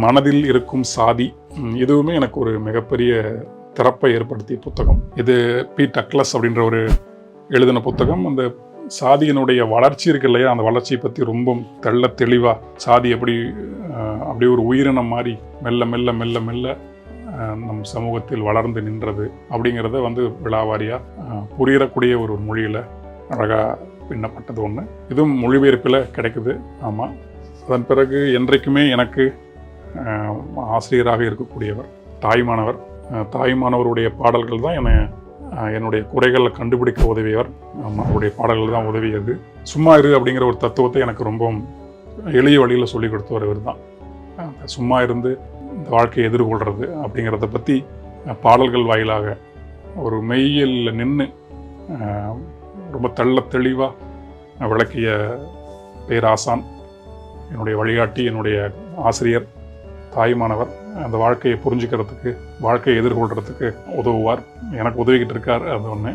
மனதில் இருக்கும் சாதி. இதுவுமே எனக்கு ஒரு மிகப்பெரிய திறப்பை ஏற்படுத்திய புத்தகம். இது பி டக்ளஸ் அப்படின்ற ஒரு எழுதின புத்தகம். அந்த சாதியினுடைய வளர்ச்சி இருக்கு இல்லையா, அந்த வளர்ச்சியை பற்றி ரொம்ப தெள்ள தெளிவாக சாதி அப்படி ஒரு உயிரினம் மாதிரி மெல்ல மெல்ல மெல்ல மெல்ல நம் சமூகத்தில் வளர்ந்து நின்றது அப்படிங்கிறத விழாவாரியாக புரியக்கூடிய ஒரு மொழியில் அழகாக பின்னப்பட்டது ஒன்று. இதுவும் மொழிபெயர்ப்பில் கிடைக்குது. ஆமாம். அதன் பிறகு என்றைக்குமே எனக்கு ஆசிரியராக இருக்கக்கூடியவர் தாய்மானவர். தாய்மானவருடைய பாடல்கள் தான் என்னுடைய குறைகளை கண்டுபிடிக்க உதவியவர். அவருடைய பாடல்கள் தான் உதவியது. சும்மா இரு அப்படிங்கிற ஒரு தத்துவத்தை எனக்கு ரொம்ப எளிய வழியில் சொல்லிக் கொடுத்தவர் இவர் தான். சும்மா இருந்து இந்த வாழ்க்கையை எதிர்கொள்கிறது அப்படிங்கிறத பற்றி பாடல்கள் வாயிலாக ஒரு மெய்யில் நின்று ரொம்ப தெளிவாக விளக்கிய பேராசான், என்னுடைய வழிகாட்டி, என்னுடைய ஆசிரியர், தாய்மானவர். அந்த வாழ்க்கையை புரிஞ்சுக்கிறதுக்கு, வாழ்க்கையை எதிர்கொள்கிறதுக்கு உதவுவார். எனக்கு உதவிக்கிட்டு இருக்கார். அது ஒன்று.